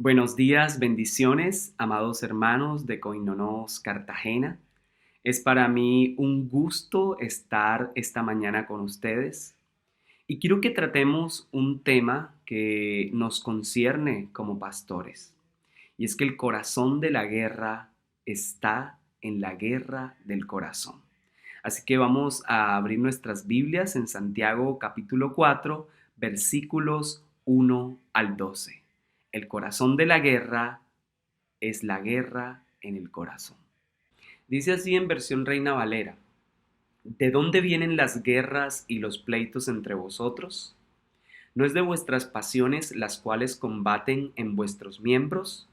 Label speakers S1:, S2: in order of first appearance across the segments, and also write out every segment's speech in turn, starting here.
S1: Buenos días, bendiciones, amados hermanos de Coinonos Cartagena. Es para mí un gusto estar esta mañana con ustedes y quiero que tratemos un tema que nos concierne como pastores. Y es que el corazón de la guerra está en la guerra del corazón. Así que vamos a abrir nuestras Biblias en Santiago capítulo 4, versículos 1 al 12. El corazón de la guerra es la guerra en el corazón. Dice así en versión Reina Valera: ¿De dónde vienen las guerras y los pleitos entre vosotros? ¿No es de vuestras pasiones las cuales combaten en vuestros miembros?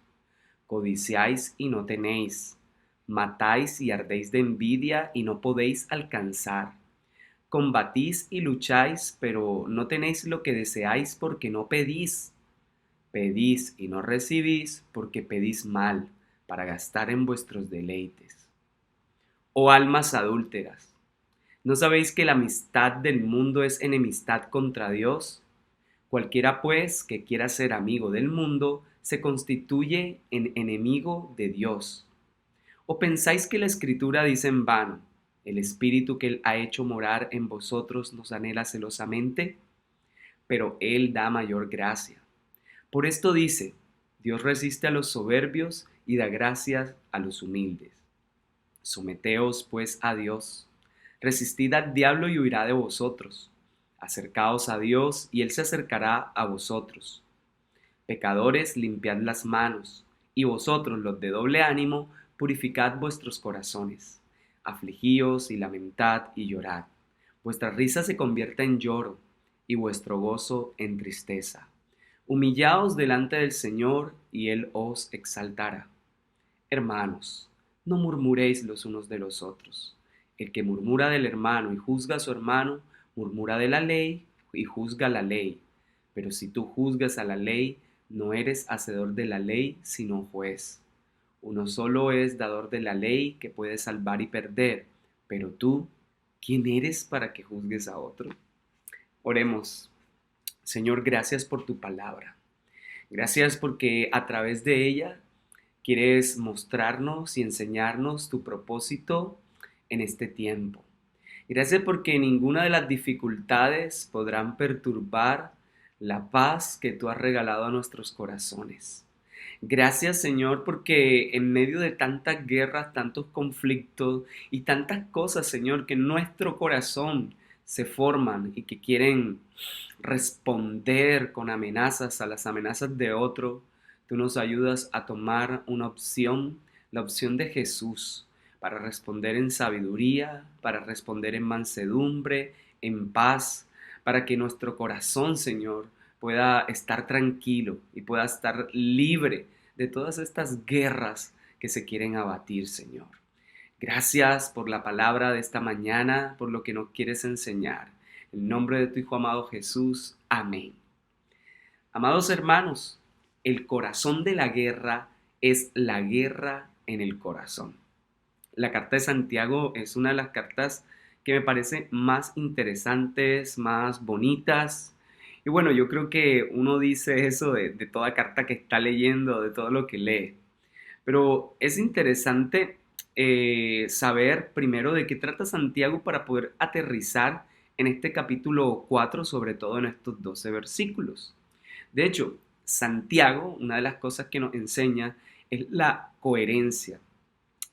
S1: Codiciáis y no tenéis, matáis y ardéis de envidia y no podéis alcanzar. Combatís y lucháis, pero no tenéis lo que deseáis porque no pedís. Pedís y no recibís porque pedís mal, para gastar en vuestros deleites. Oh almas adúlteras, ¿no sabéis que la amistad del mundo es enemistad contra Dios? Cualquiera pues que quiera ser amigo del mundo se constituye en enemigo de Dios. ¿O pensáis que la Escritura dice en vano: el Espíritu que Él ha hecho morar en vosotros nos anhela celosamente? Pero Él da mayor gracia. Por esto dice: Dios resiste a los soberbios y da gracias a los humildes. Someteos pues a Dios. Resistid al diablo y huirá de vosotros. Acercaos a Dios y Él se acercará a vosotros. Pecadores, limpiad las manos, y vosotros, los de doble ánimo, purificad vuestros corazones. Afligíos y lamentad y llorad. Vuestra risa se convierta en lloro, y vuestro gozo en tristeza. Humillaos delante del Señor, y Él os exaltará. Hermanos, no murmuréis los unos de los otros. El que murmura del hermano y juzga a su hermano, murmura de la ley y juzga la ley. Pero si tú juzgas a la ley, no eres hacedor de la ley, sino juez. Uno solo es dador de la ley, que puede salvar y perder. Pero tú, ¿quién eres para que juzgues a otro? Oremos. Señor, gracias por tu palabra. Gracias porque a través de ella quieres mostrarnos y enseñarnos tu propósito en este tiempo. Gracias porque ninguna de las dificultades podrán perturbar la paz que tú has regalado a nuestros corazones. Gracias, Señor, porque en medio de tantas guerras, tantos conflictos y tantas cosas, Señor, que en nuestro corazón se forman y que quieren responder con amenazas a las amenazas de otro, tú nos ayudas a tomar una opción, la opción de Jesús, para responder en sabiduría, para responder en mansedumbre, en paz, para que nuestro corazón, Señor, pueda estar tranquilo y pueda estar libre de todas estas guerras que se quieren abatir, Señor. Gracias por la palabra de esta mañana, por lo que nos quieres enseñar. En nombre de tu Hijo amado Jesús. Amén. Amados hermanos, el corazón de la guerra es la guerra en el corazón. La carta de Santiago es una de las cartas que me parece más interesantes, más bonitas. Y bueno, yo creo que uno dice eso de toda carta que está leyendo, de todo lo que lee. Pero es interesante saber primero de qué trata Santiago para poder aterrizar en este capítulo 4, sobre todo en estos 12 versículos. De hecho, Santiago, una de las cosas que nos enseña es la coherencia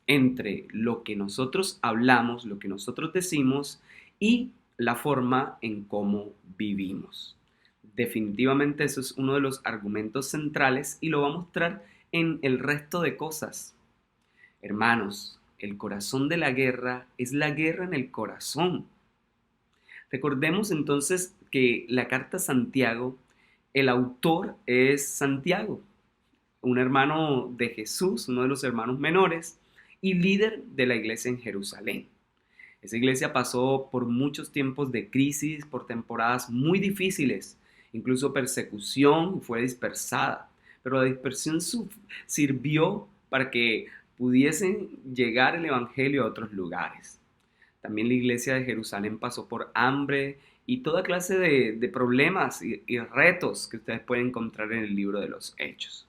S1: entre lo que nosotros hablamos, lo que nosotros decimos y la forma en cómo vivimos. Definitivamente eso es uno de los argumentos centrales y lo va a mostrar en el resto de cosas. Hermanos, el corazón de la guerra es la guerra en el corazón. Recordemos entonces que la carta a Santiago, el autor es Santiago, un hermano de Jesús, uno de los hermanos menores y líder de la iglesia en Jerusalén. Esa iglesia pasó por muchos tiempos de crisis, por temporadas muy difíciles, incluso persecución, fue dispersada. Pero la dispersión sirvió para que pudiesen llegar el evangelio a otros lugares. También la iglesia de Jerusalén pasó por hambre y toda clase de problemas y retos que ustedes pueden encontrar en el libro de los Hechos.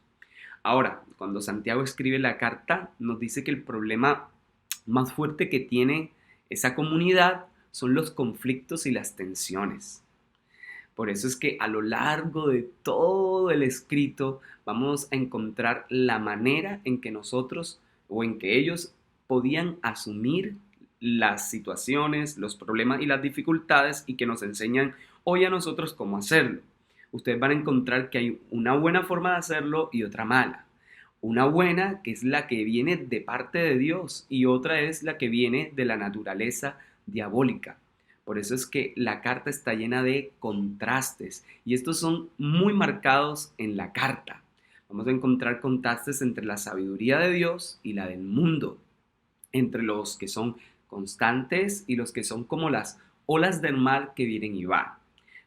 S1: Ahora, cuando Santiago escribe la carta, nos dice que el problema más fuerte que tiene esa comunidad son los conflictos y las tensiones. Por eso es que a lo largo de todo el escrito vamos a encontrar la manera en que nosotros o en que ellos podían asumir las situaciones, los problemas y las dificultades y que nos enseñan hoy a nosotros cómo hacerlo. Ustedes van a encontrar que hay una buena forma de hacerlo y otra mala. Una buena, que es la que viene de parte de Dios, y otra es la que viene de la naturaleza diabólica. Por eso es que la carta está llena de contrastes y estos son muy marcados en la carta. Vamos a encontrar contrastes entre la sabiduría de Dios y la del mundo, entre los que son constantes y los que son como las olas del mar que vienen y van.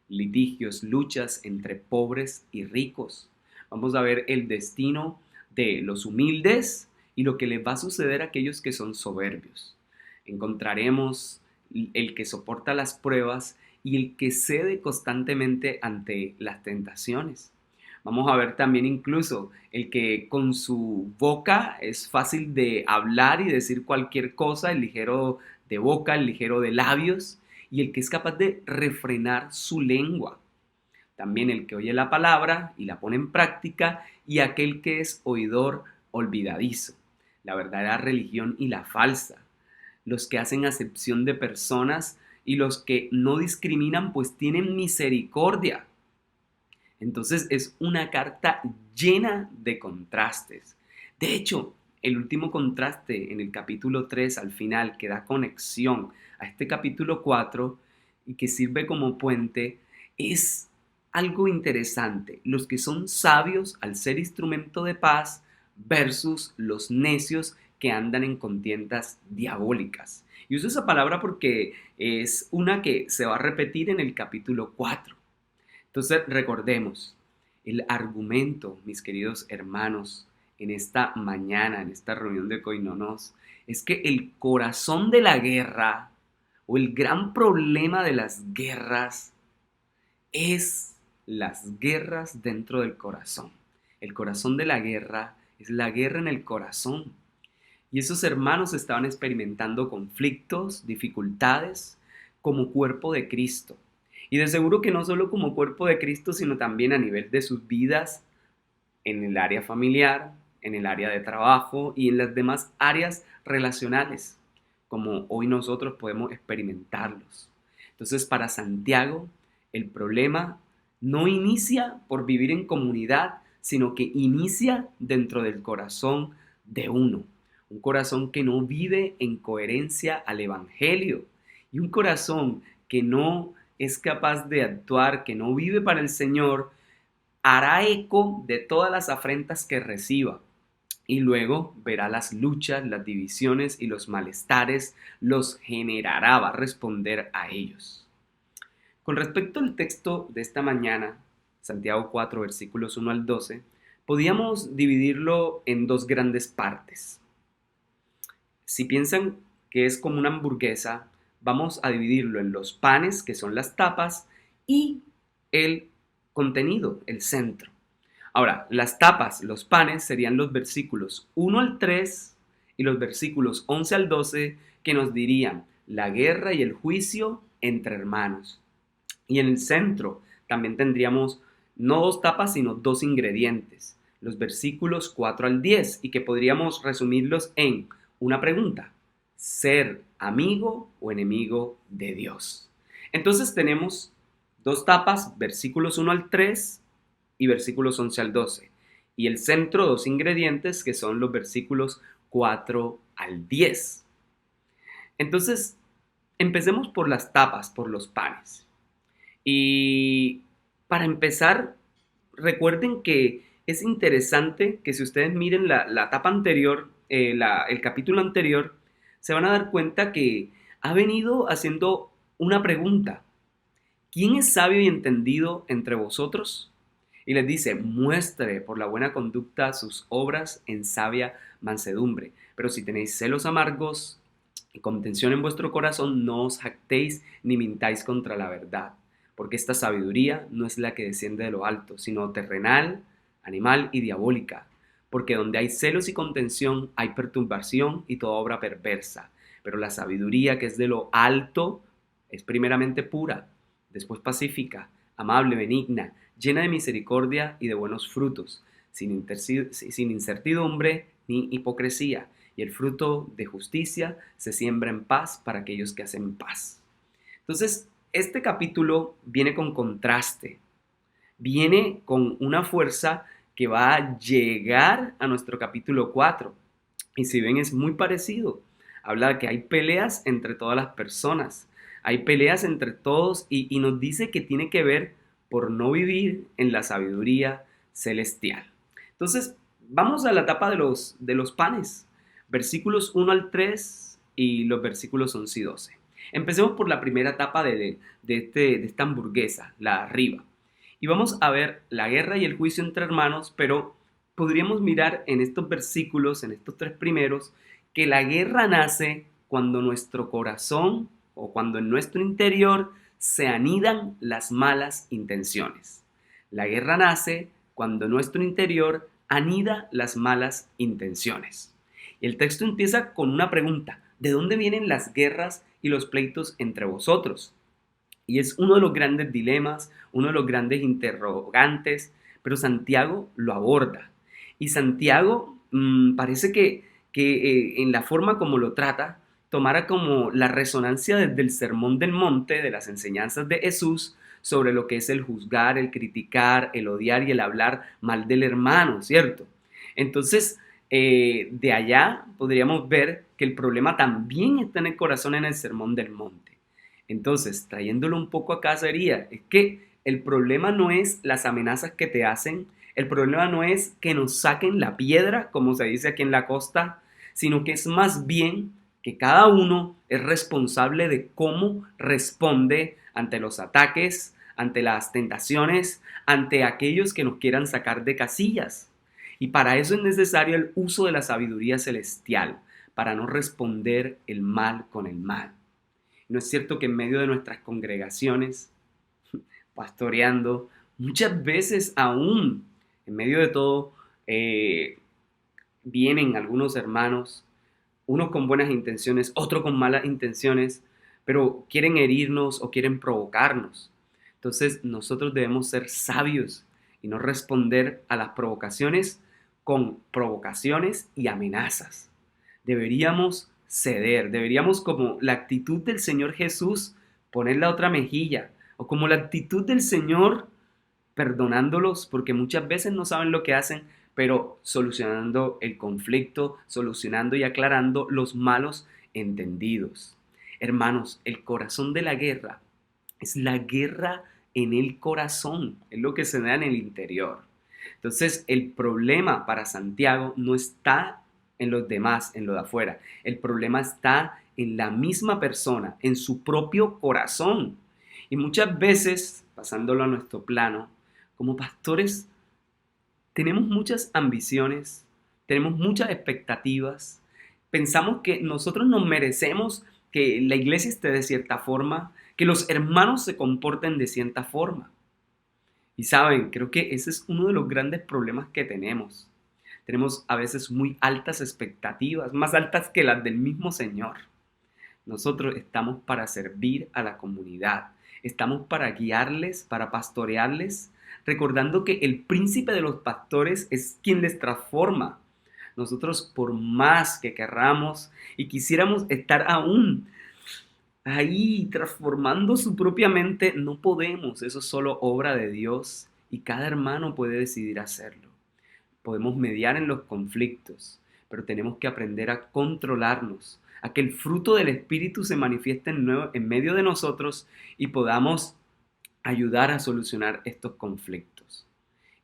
S1: Litigios, luchas entre pobres y ricos. Vamos a ver el destino de los humildes y lo que les va a suceder a aquellos que son soberbios. Encontraremos el que soporta las pruebas y el que cede constantemente ante las tentaciones. Vamos a ver también incluso el que con su boca es fácil de hablar y decir cualquier cosa, el ligero de boca, el ligero de labios, y el que es capaz de refrenar su lengua. También el que oye la palabra y la pone en práctica, y aquel que es oidor olvidadizo. La verdadera religión y la falsa. Los que hacen acepción de personas y los que no discriminan, pues tienen misericordia. Entonces es una carta llena de contrastes. De hecho, el último contraste en el capítulo 3 al final que da conexión a este capítulo 4 y que sirve como puente es algo interesante. Los que son sabios al ser instrumento de paz versus los necios que andan en contiendas diabólicas. Y uso esa palabra porque es una que se va a repetir en el capítulo 4. Entonces recordemos, el argumento, mis queridos hermanos, en esta mañana, en esta reunión de Coinonos, es que el corazón de la guerra o el gran problema de las guerras es las guerras dentro del corazón. El corazón de la guerra es la guerra en el corazón. Y esos hermanos estaban experimentando conflictos, dificultades, como cuerpo de Cristo. Y de seguro que no solo como cuerpo de Cristo, sino también a nivel de sus vidas, en el área familiar, en el área de trabajo y en las demás áreas relacionales, como hoy nosotros podemos experimentarlos. Entonces, para Santiago, el problema no inicia por vivir en comunidad, sino que inicia dentro del corazón de uno. Un corazón que no vive en coherencia al Evangelio y un corazón que no es capaz de actuar, que no vive para el Señor, hará eco de todas las afrentas que reciba y luego verá las luchas, las divisiones y los malestares, los generará, va a responder a ellos. Con respecto al texto de esta mañana, Santiago 4, versículos 1 al 12, podíamos dividirlo en dos grandes partes. Si piensan que es como una hamburguesa, vamos a dividirlo en los panes, que son las tapas, y el contenido, el centro. Ahora, las tapas, los panes, serían los versículos 1 al 3 y los versículos 11 al 12 que nos dirían la guerra y el juicio entre hermanos. Y en el centro también tendríamos no dos tapas, sino dos ingredientes, los versículos 4 al 10 y que podríamos resumirlos en una pregunta: ¿ser amigo o enemigo de Dios? Entonces tenemos dos tapas, versículos 1 al 3 y versículos 11 al 12. Y el centro, dos ingredientes, que son los versículos 4 al 10. Entonces, empecemos por las tapas, por los panes. Y para empezar, recuerden que es interesante que si ustedes miren la tapa anterior, el capítulo anterior, se van a dar cuenta que ha venido haciendo una pregunta. ¿Quién es sabio y entendido entre vosotros? Y les dice: muestre por la buena conducta sus obras en sabia mansedumbre. Pero si tenéis celos amargos y contención en vuestro corazón, no os jactéis ni mintáis contra la verdad. Porque esta sabiduría no es la que desciende de lo alto, sino terrenal, animal y diabólica. porque donde hay celos y contención hay perturbación y toda obra perversa. Pero la sabiduría que es de lo alto es primeramente pura, después pacífica, amable, benigna, llena de misericordia y de buenos frutos, sin incertidumbre ni hipocresía. Y el fruto de justicia se siembra en paz para aquellos que hacen paz. Entonces, este capítulo viene con contraste, viene con una fuerza que va a llegar a nuestro capítulo 4. Y si ven, es muy parecido. Habla de que hay peleas entre todas las personas, hay peleas entre todos y nos dice que tiene que ver por no vivir en la sabiduría celestial. Entonces, vamos a la etapa de los panes, versículos 1 al 3 y los versículos 11 y 12. Empecemos por la primera etapa de esta hamburguesa, la arriba. Y vamos a ver la guerra y el juicio entre hermanos, pero podríamos mirar en estos versículos, en estos tres primeros, que la guerra nace cuando nuestro corazón o cuando en nuestro interior se anidan las malas intenciones. La guerra nace cuando en nuestro interior anida las malas intenciones. Y el texto empieza con una pregunta: ¿de dónde vienen las guerras y los pleitos entre vosotros? Y es uno de los grandes dilemas, uno de los grandes interrogantes, pero Santiago lo aborda. Y Santiago parece que en la forma como lo trata, tomara como la resonancia desde el Sermón del Monte, de las enseñanzas de Jesús, sobre lo que es el juzgar, el criticar, el odiar y el hablar mal del hermano, ¿cierto? Entonces, de allá podríamos ver que el problema también está en el corazón en el Sermón del Monte. Entonces, trayéndolo un poco acá sería, es que el problema no es las amenazas que te hacen, el problema no es que nos saquen la piedra, como se dice aquí en la costa, sino que es más bien que cada uno es responsable de cómo responde ante los ataques, ante las tentaciones, ante aquellos que nos quieran sacar de casillas. Y para eso es necesario el uso de la sabiduría celestial, para no responder el mal con el mal. ¿No es cierto que en medio de nuestras congregaciones, pastoreando, muchas veces aún en medio de todo, vienen algunos hermanos, unos con buenas intenciones, otros con malas intenciones, pero quieren herirnos o quieren provocarnos? Entonces nosotros debemos ser sabios y no responder a las provocaciones con provocaciones y amenazas. Deberíamos ceder, deberíamos, como la actitud del Señor Jesús, poner la otra mejilla, o como la actitud del Señor perdonándolos porque muchas veces no saben lo que hacen, pero solucionando el conflicto, solucionando y aclarando los malos entendidos. Hermanos, el corazón de la guerra es la guerra en el corazón, es lo que se da en el interior. Entonces, el problema para Santiago no está en los demás, en lo de afuera. El problema está en la misma persona, en su propio corazón. Y muchas veces, pasándolo a nuestro plano, como pastores, tenemos muchas ambiciones, tenemos muchas expectativas, pensamos que nosotros nos merecemos que la iglesia esté de cierta forma, que los hermanos se comporten de cierta forma. Y saben, creo que ese es uno de los grandes problemas que tenemos. Tenemos a veces muy altas expectativas, más altas que las del mismo Señor. Nosotros estamos para servir a la comunidad, estamos para guiarles, para pastorearles, recordando que el príncipe de los pastores es quien les transforma. Nosotros, por más que querramos y quisiéramos estar aún ahí transformando su propia mente, no podemos. Eso es solo obra de Dios y cada hermano puede decidir hacerlo. Podemos mediar en los conflictos, pero tenemos que aprender a controlarnos, a que el fruto del Espíritu se manifieste en medio de nosotros y podamos ayudar a solucionar estos conflictos.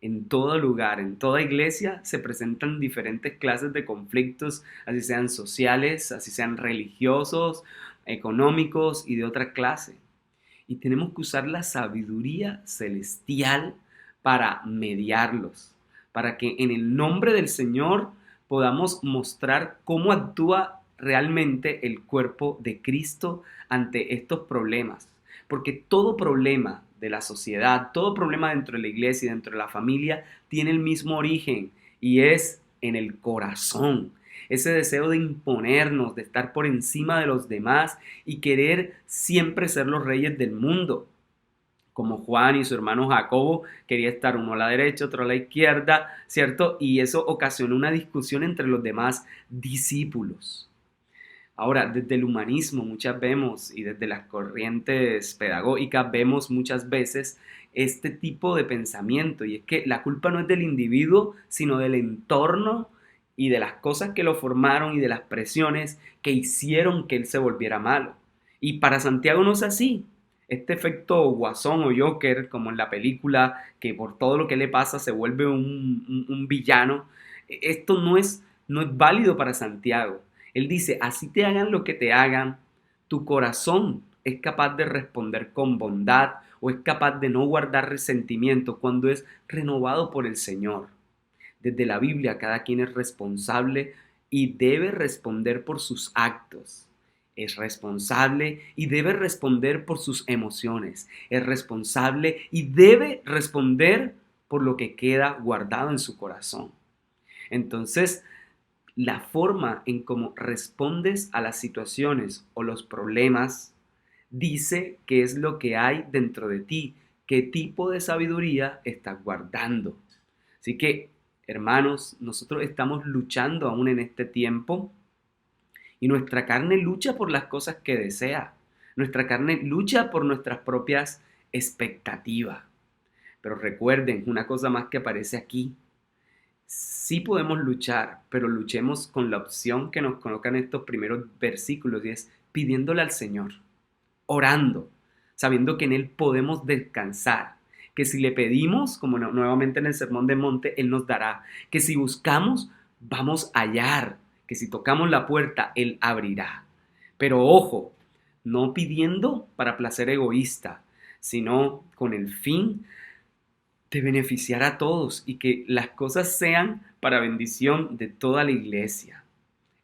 S1: En todo lugar, en toda iglesia, se presentan diferentes clases de conflictos, así sean sociales, así sean religiosos, económicos y de otra clase. Y tenemos que usar la sabiduría celestial para mediarlos, para que en el nombre del Señor podamos mostrar cómo actúa realmente el cuerpo de Cristo ante estos problemas. Porque todo problema de la sociedad, todo problema dentro de la iglesia y dentro de la familia tiene el mismo origen y es en el corazón. Ese deseo de imponernos, de estar por encima de los demás y querer siempre ser los reyes del mundo. Como Juan y su hermano Jacobo, quería estar uno a la derecha, otro a la izquierda, ¿cierto? Y eso ocasionó una discusión entre los demás discípulos. Ahora, desde el humanismo muchas vemos y desde las corrientes pedagógicas vemos muchas veces este tipo de pensamiento, y es que la culpa no es del individuo, sino del entorno y de las cosas que lo formaron y de las presiones que hicieron que él se volviera malo. Y para Santiago no es así. Este efecto guasón o Joker, como en la película, que por todo lo que le pasa se vuelve un villano, esto no es válido para Santiago. Él dice, así te hagan lo que te hagan, tu corazón es capaz de responder con bondad o es capaz de no guardar resentimiento cuando es renovado por el Señor. Desde la Biblia, cada quien es responsable y debe responder por sus actos. Es responsable y debe responder por sus emociones. Es responsable y debe responder por lo que queda guardado en su corazón. Entonces, la forma en cómo respondes a las situaciones o los problemas dice qué es lo que hay dentro de ti, qué tipo de sabiduría estás guardando. Así que, hermanos, nosotros estamos luchando aún en este tiempo y nuestra carne lucha por las cosas que desea. Nuestra carne lucha por nuestras propias expectativas. Pero recuerden una cosa más que aparece aquí. Sí podemos luchar, pero luchemos con la opción que nos colocan estos primeros versículos y es pidiéndole al Señor, orando, sabiendo que en Él podemos descansar, que si le pedimos, como nuevamente en el Sermón del Monte, Él nos dará, que si buscamos, vamos a hallar, que si tocamos la puerta, Él abrirá. Pero ojo, no pidiendo para placer egoísta, sino con el fin de beneficiar a todos y que las cosas sean para bendición de toda la iglesia.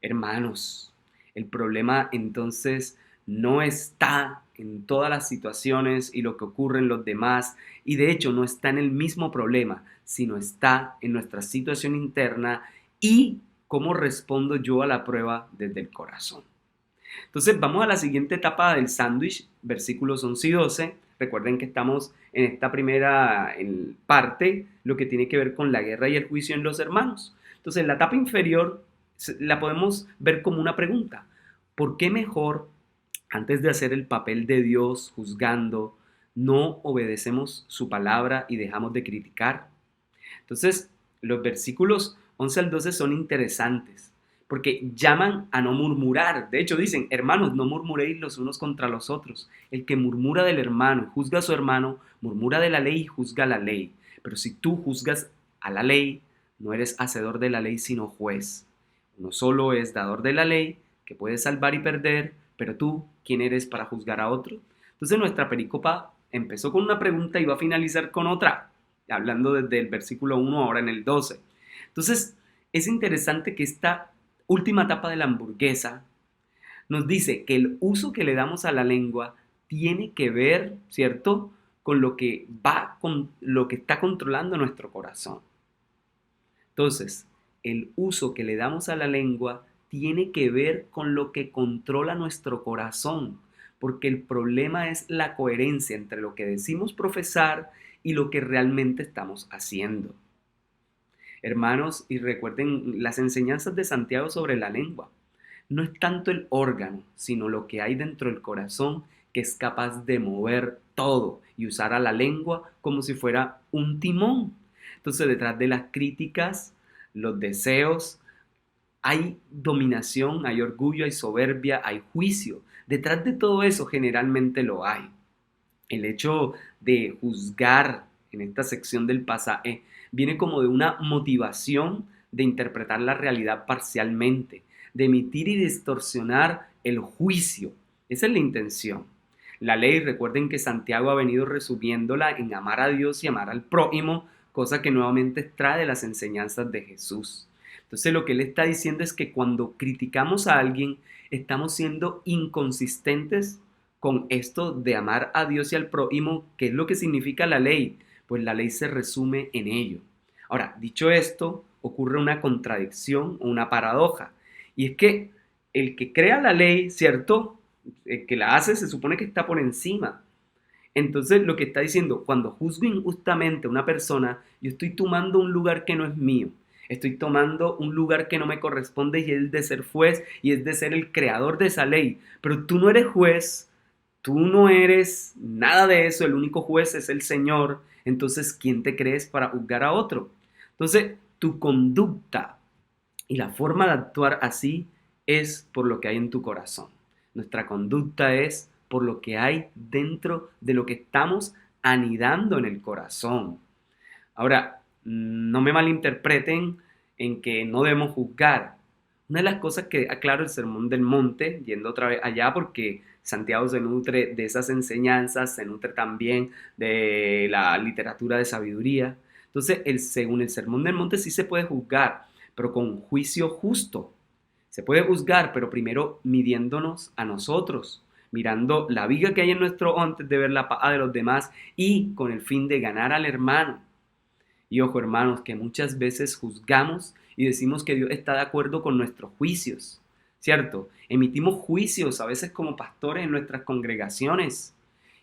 S1: Hermanos, el problema entonces no está en todas las situaciones y lo que ocurre en los demás, y de hecho no está en el mismo problema, sino está en nuestra situación interna y cómo respondo yo a la prueba desde el corazón. Entonces vamos a la siguiente etapa del sándwich, versículos 11 y 12. Recuerden que estamos en esta primera parte, lo que tiene que ver con la guerra y el juicio en los hermanos. Entonces la etapa inferior la podemos ver como una pregunta. ¿Por qué mejor, antes de hacer el papel de Dios juzgando, no obedecemos su palabra y dejamos de criticar? Entonces, los versículos 11 al 12 son interesantes porque llaman a no murmurar. De hecho, dicen, hermanos, no murmuréis los unos contra los otros. El que murmura del hermano y juzga a su hermano, murmura de la ley y juzga la ley. Pero si tú juzgas a la ley, no eres hacedor de la ley, sino juez. Uno solo es dador de la ley, que puede salvar y perder, pero tú, ¿quién eres para juzgar a otro? Entonces nuestra pericopa empezó con una pregunta y va a finalizar con otra, hablando desde el versículo 1 ahora en el 12. Entonces, es interesante que esta última etapa de la hamburguesa nos dice que el uso que le damos a la lengua tiene que ver, ¿cierto?, con lo que está controlando nuestro corazón. Entonces, el uso que le damos a la lengua tiene que ver con lo que controla nuestro corazón, porque el problema es la coherencia entre lo que decimos profesar y lo que realmente estamos haciendo. Hermanos, y recuerden las enseñanzas de Santiago sobre la lengua. No es tanto el órgano, sino lo que hay dentro del corazón que es capaz de mover todo y usar a la lengua como si fuera un timón. Entonces, detrás de las críticas, los deseos, hay dominación, hay orgullo, hay soberbia, hay juicio. Detrás de todo eso generalmente lo hay. El hecho de juzgar en esta sección del pasaje viene como de una motivación de interpretar la realidad parcialmente, de emitir y distorsionar el juicio. Esa es la intención. La ley, recuerden que Santiago ha venido resumiéndola en amar a Dios y amar al prójimo, cosa que nuevamente trae las enseñanzas de Jesús. Entonces lo que él está diciendo es que cuando criticamos a alguien, estamos siendo inconsistentes con esto de amar a Dios y al prójimo. ¿Qué es lo que significa la ley? Pues la ley se resume en ello. Ahora, dicho esto, ocurre una contradicción o una paradoja. Y es que el que crea la ley, ¿cierto? El que la hace se supone que está por encima. Entonces lo que está diciendo, cuando juzgo injustamente a una persona, yo estoy tomando un lugar que no es mío. Estoy tomando un lugar que no me corresponde y es de ser juez y es de ser el creador de esa ley. Pero tú no eres juez, tú no eres nada de eso, el único juez es el Señor. Entonces, ¿quién te crees para juzgar a otro? Entonces, tu conducta y la forma de actuar así es por lo que hay en tu corazón. Nuestra conducta es por lo que hay dentro de lo que estamos anidando en el corazón. Ahora, no me malinterpreten en que no debemos juzgar. Una de las cosas que aclaro el Sermón del Monte, yendo otra vez allá porque Santiago se nutre de esas enseñanzas, se nutre también de la literatura de sabiduría. Entonces, según el Sermón del Monte sí se puede juzgar, pero con juicio justo. Se puede juzgar, pero primero midiéndonos a nosotros, mirando la viga que hay en nuestro ojo antes de ver la paja de los demás y con el fin de ganar al hermano. Y ojo, hermanos, que muchas veces juzgamos y decimos que Dios está de acuerdo con nuestros juicios, ¿cierto? Emitimos juicios a veces como pastores en nuestras congregaciones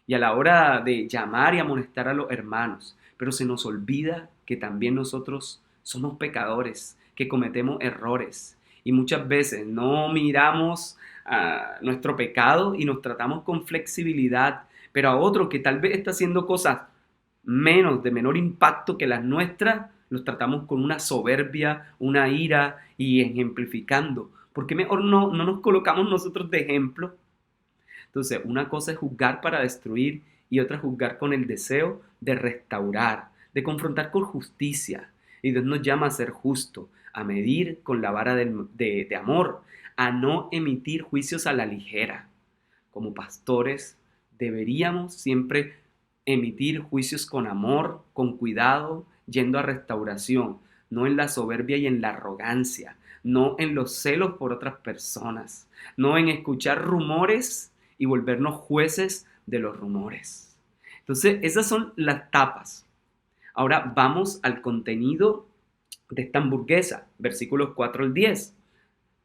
S1: y a la hora de llamar y amonestar a los hermanos, pero se nos olvida que también nosotros somos pecadores, que cometemos errores y muchas veces no miramos nuestro pecado y nos tratamos con flexibilidad, pero a otro que tal vez está haciendo cosas de menor impacto que las nuestras, los tratamos con una soberbia, una ira y ejemplificando. ¿Por qué mejor no nos colocamos nosotros de ejemplo? Entonces, una cosa es juzgar para destruir y otra juzgar con el deseo de restaurar, de confrontar con justicia. Y Dios nos llama a ser justo, a medir con la vara de amor, a no emitir juicios a la ligera. Como pastores, deberíamos siempre emitir juicios con amor, con cuidado, yendo a restauración, no en la soberbia y en la arrogancia, no en los celos por otras personas, no en escuchar rumores y volvernos jueces de los rumores. Entonces, esas son las tapas. Ahora vamos al contenido de esta hamburguesa, versículos 4 al 10.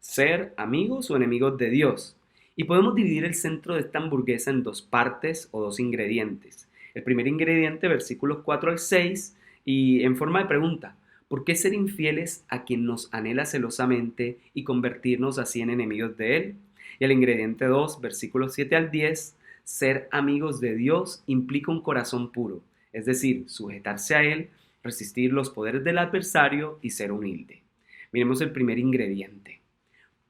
S1: Ser amigos o enemigos de Dios. Y podemos dividir el centro de esta hamburguesa en dos partes o dos ingredientes. El primer ingrediente, versículos 4 al 6, y en forma de pregunta, ¿por qué ser infieles a quien nos anhela celosamente y convertirnos así en enemigos de Él? Y el ingrediente 2, versículos 7 al 10, ser amigos de Dios implica un corazón puro, es decir, sujetarse a Él, resistir los poderes del adversario y ser humilde. Miremos el primer ingrediente.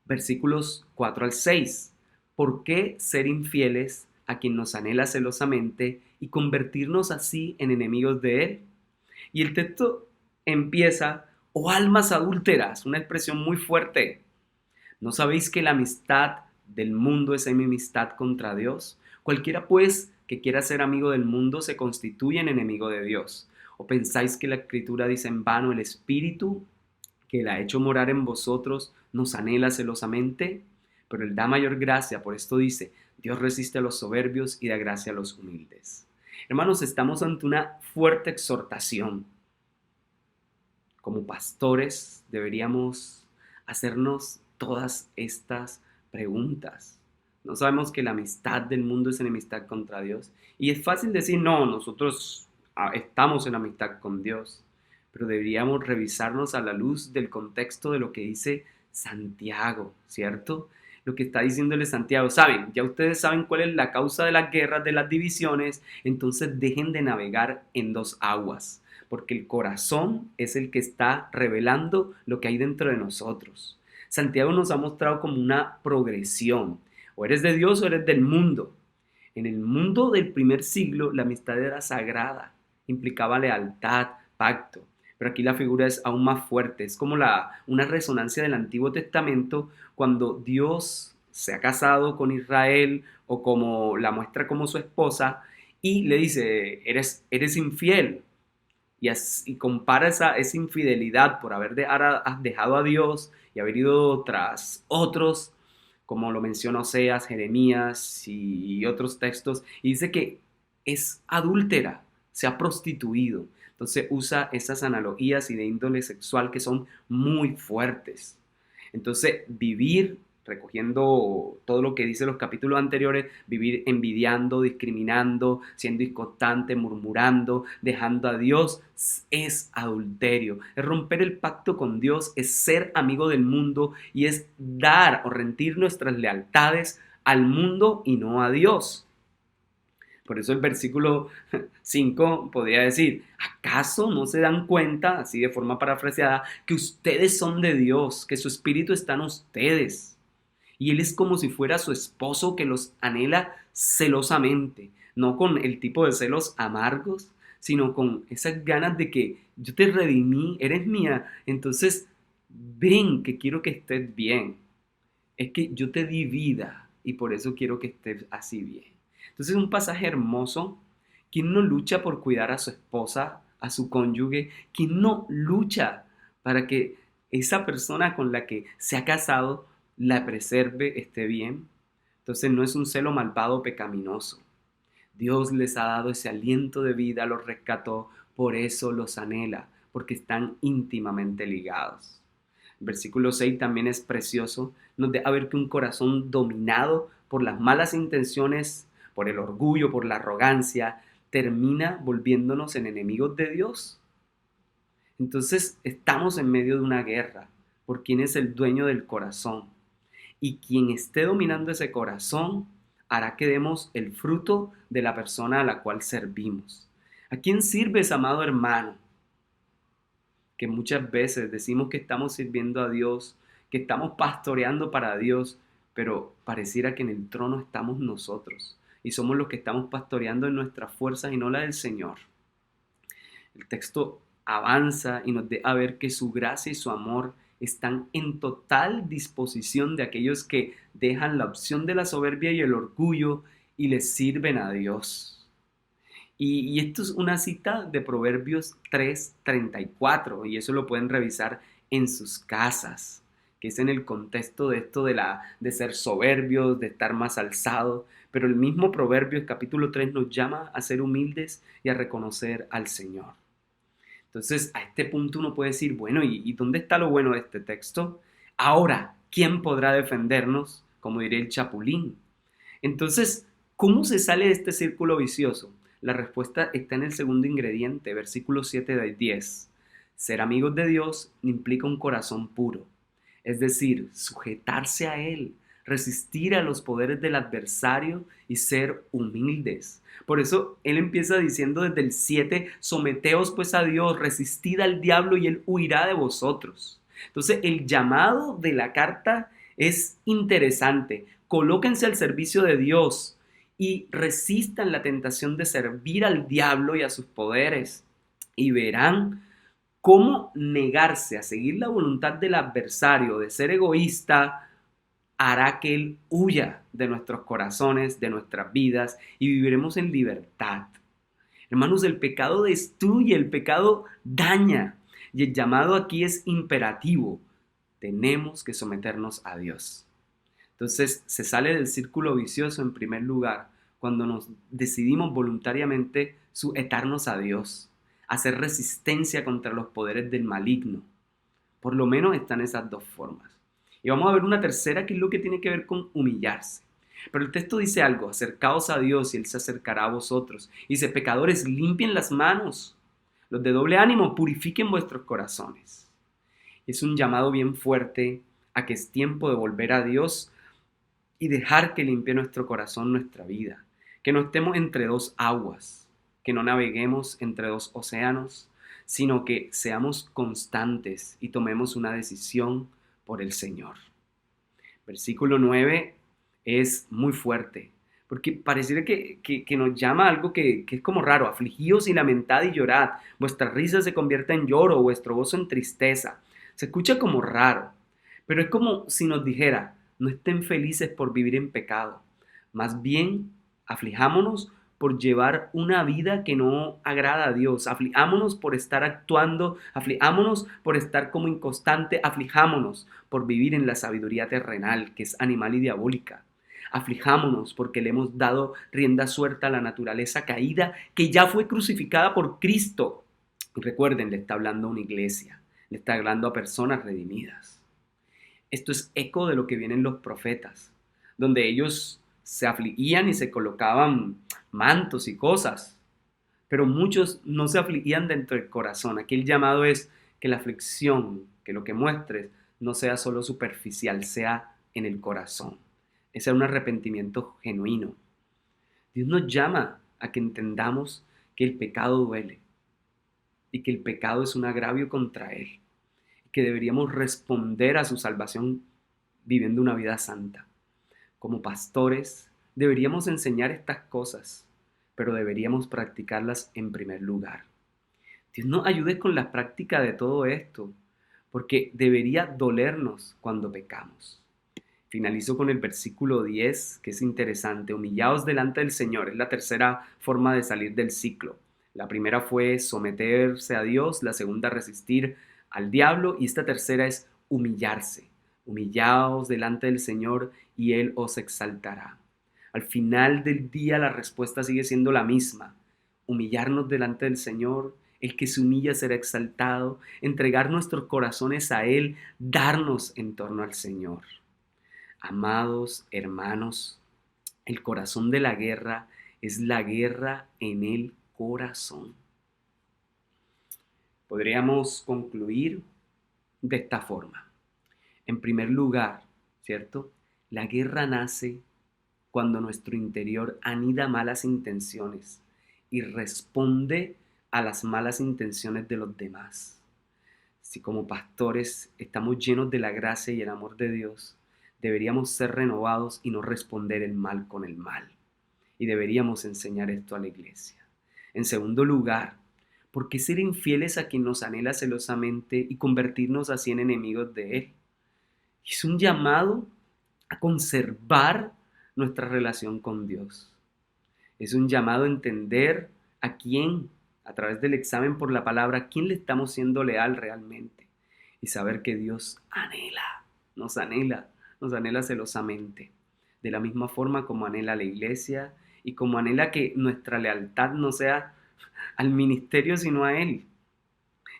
S1: Versículos 4 al 6. ¿Por qué ser infieles a quien nos anhela celosamente y convertirnos así en enemigos de Él? Y el texto empieza, oh almas adúlteras, una expresión muy fuerte. ¿No sabéis que la amistad del mundo es enemistad contra Dios? Cualquiera pues que quiera ser amigo del mundo se constituye en enemigo de Dios. ¿O pensáis que la Escritura dice en vano el Espíritu que Él ha hecho morar en vosotros nos anhela celosamente? Pero Él da mayor gracia, por esto dice, Dios resiste a los soberbios y da gracia a los humildes. Hermanos, estamos ante una fuerte exhortación. Como pastores deberíamos hacernos todas estas preguntas. No sabemos que la amistad del mundo es enemistad contra Dios. Y es fácil decir, no, nosotros estamos en amistad con Dios. Pero deberíamos revisarnos a la luz del contexto de lo que dice Santiago, ¿cierto? Lo que está diciéndole Santiago, saben, ya ustedes saben cuál es la causa de las guerras, de las divisiones, entonces dejen de navegar en dos aguas, porque el corazón es el que está revelando lo que hay dentro de nosotros. Santiago nos ha mostrado como una progresión, o eres de Dios o eres del mundo. En el mundo del primer siglo la amistad era sagrada, implicaba lealtad, pacto. Pero aquí la figura es aún más fuerte, es como una resonancia del Antiguo Testamento cuando Dios se ha casado con Israel o como la muestra como su esposa y le dice, eres infiel. Y compara esa infidelidad por haber dejado a Dios y haber ido tras otros, como lo menciona Oseas, Jeremías y otros textos, y dice que es adúltera, se ha prostituido. Entonces usa esas analogías y de índole sexual que son muy fuertes. Entonces vivir, recogiendo todo lo que dice los capítulos anteriores, vivir envidiando, discriminando, siendo inconstante, murmurando, dejando a Dios, es adulterio. Es romper el pacto con Dios, es ser amigo del mundo y es dar o rendir nuestras lealtades al mundo y no a Dios. Por eso el versículo 5 podría decir, ¿acaso no se dan cuenta, así de forma parafraseada, que ustedes son de Dios, que su espíritu está en ustedes? Y Él es como si fuera su esposo que los anhela celosamente, no con el tipo de celos amargos, sino con esas ganas de que yo te redimí, eres mía, entonces ven que quiero que estés bien. Es que yo te di vida y por eso quiero que estés así bien. Entonces es un pasaje hermoso. ¿Quién no lucha por cuidar a su esposa, a su cónyuge? ¿Quién no lucha para que esa persona con la que se ha casado la preserve, esté bien? Entonces no es un celo malvado pecaminoso. Dios les ha dado ese aliento de vida, los rescató, por eso los anhela, porque están íntimamente ligados. El versículo 6 también es precioso, nos deja ver que un corazón dominado por las malas intenciones, por el orgullo, por la arrogancia, termina volviéndonos en enemigos de Dios. Entonces estamos en medio de una guerra por quién es el dueño del corazón. Y quien esté dominando ese corazón hará que demos el fruto de la persona a la cual servimos. ¿A quién sirves, amado hermano? Que muchas veces decimos que estamos sirviendo a Dios, que estamos pastoreando para Dios, pero pareciera que en el trono estamos nosotros y somos los que estamos pastoreando en nuestras fuerzas y no la del Señor. El texto avanza y nos deja ver que su gracia y su amor están en total disposición de aquellos que dejan la opción de la soberbia y el orgullo y les sirven a Dios. Y esto es una cita de Proverbios 3:34 y eso lo pueden revisar en sus casas, que es en el contexto de esto de ser soberbios, de estar más alzados. Pero el mismo Proverbios capítulo 3 nos llama a ser humildes y a reconocer al Señor. Entonces, a este punto uno puede decir, bueno, ¿y dónde está lo bueno de este texto? Ahora, ¿quién podrá defendernos? Como diría el Chapulín. Entonces, ¿cómo se sale de este círculo vicioso? La respuesta está en el segundo ingrediente, versículo 7 de 10. Ser amigos de Dios implica un corazón puro, es decir, sujetarse a Él, resistir a los poderes del adversario y ser humildes. Por eso Él empieza diciendo desde el 7, someteos pues a Dios, resistid al diablo y Él huirá de vosotros. Entonces el llamado de la carta es interesante. Colóquense al servicio de Dios y resistan la tentación de servir al diablo y a sus poderes. Y verán cómo negarse a seguir la voluntad del adversario, de ser egoísta, hará que Él huya de nuestros corazones, de nuestras vidas y viviremos en libertad. Hermanos, el pecado destruye, el pecado daña y el llamado aquí es imperativo. Tenemos que someternos a Dios. Entonces se sale del círculo vicioso en primer lugar cuando nos decidimos voluntariamente sujetarnos a Dios, hacer resistencia contra los poderes del maligno. Por lo menos están esas dos formas. Y vamos a ver una tercera que es lo que tiene que ver con humillarse. Pero el texto dice algo, acercaos a Dios y Él se acercará a vosotros. Y dice, pecadores, limpien las manos. Los de doble ánimo, purifiquen vuestros corazones. Es un llamado bien fuerte a que es tiempo de volver a Dios y dejar que limpie nuestro corazón, nuestra vida. Que no estemos entre dos aguas, que no naveguemos entre dos océanos, sino que seamos constantes y tomemos una decisión por el Señor. Versículo 9 es muy fuerte, porque pareciera que nos llama a algo que es como raro. Afligíos y lamentad y llorad, vuestra risa se convierta en lloro, vuestro gozo en tristeza. Se escucha como raro, pero es como si nos dijera, no estén felices por vivir en pecado, más bien aflijámonos por llevar una vida que no agrada a Dios, aflijámonos por estar actuando, aflijámonos por estar como inconstante, aflijámonos por vivir en la sabiduría terrenal que es animal y diabólica, Aflijámonos porque le hemos dado rienda suelta a la naturaleza caída que ya fue crucificada por Cristo. Y recuerden, le está hablando a una iglesia, le está hablando a personas redimidas. Esto es eco de lo que vienen los profetas, donde ellos se afligían y se colocaban mantos y cosas, pero muchos no se afligían dentro del corazón. Aquí el llamado es que la aflicción, que lo que muestres, no sea solo superficial, sea en el corazón. Ese es un arrepentimiento genuino. Dios nos llama a que entendamos que el pecado duele y que el pecado es un agravio contra Él, que deberíamos responder a su salvación viviendo una vida santa. Como pastores, deberíamos enseñar estas cosas, pero deberíamos practicarlas en primer lugar. Dios nos ayude con la práctica de todo esto, porque debería dolernos cuando pecamos. Finalizo con el versículo 10, que es interesante. Humillaos delante del Señor. Es la tercera forma de salir del ciclo. La primera fue someterse a Dios, la segunda resistir al diablo y esta tercera es humillarse. Humillaos delante del Señor y Él os exaltará. Al final del día la respuesta sigue siendo la misma. Humillarnos delante del Señor. El que se humilla será exaltado. Entregar nuestros corazones a Él. Darnos en torno al Señor. Amados hermanos, el corazón de la guerra es la guerra en el corazón. Podríamos concluir de esta forma. En primer lugar, ¿cierto? La guerra nace cuando nuestro interior anida malas intenciones y responde a las malas intenciones de los demás. Si como pastores estamos llenos de la gracia y el amor de Dios, deberíamos ser renovados y no responder el mal con el mal. Y deberíamos enseñar esto a la iglesia. En segundo lugar, ¿por qué ser infieles a quien nos anhela celosamente y convertirnos así en enemigos de Él? Es un llamado a conservar nuestra relación con Dios. Es un llamado a entender a quién, a través del examen por la palabra, a quién le estamos siendo leal realmente. Y saber que Dios nos anhela celosamente. De la misma forma como anhela la iglesia y como anhela que nuestra lealtad no sea al ministerio sino a Él.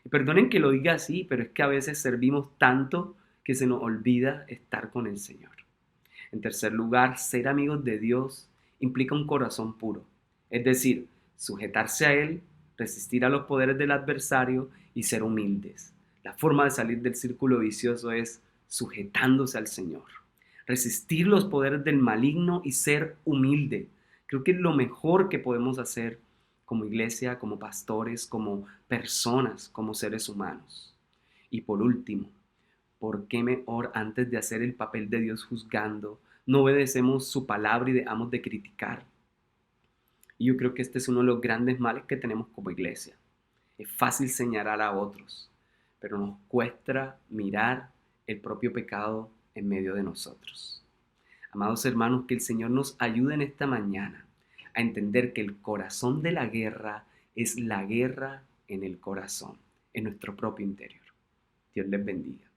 S1: Y perdonen que lo diga así, pero es que a veces servimos tanto que se nos olvida estar con el Señor. En tercer lugar, ser amigos de Dios implica un corazón puro, es decir, sujetarse a Él, resistir a los poderes del adversario y ser humildes. La forma de salir del círculo vicioso es sujetándose al Señor, resistir los poderes del maligno y ser humilde. Creo que es lo mejor que podemos hacer como iglesia, como pastores, como personas, como seres humanos. Y por último, ¿por qué mejor antes de hacer el papel de Dios juzgando, no obedecemos su palabra y dejamos de criticar? Y yo creo que este es uno de los grandes males que tenemos como iglesia. Es fácil señalar a otros, pero nos cuesta mirar el propio pecado en medio de nosotros. Amados hermanos, que el Señor nos ayude en esta mañana a entender que el corazón de la guerra es la guerra en el corazón, en nuestro propio interior. Dios les bendiga.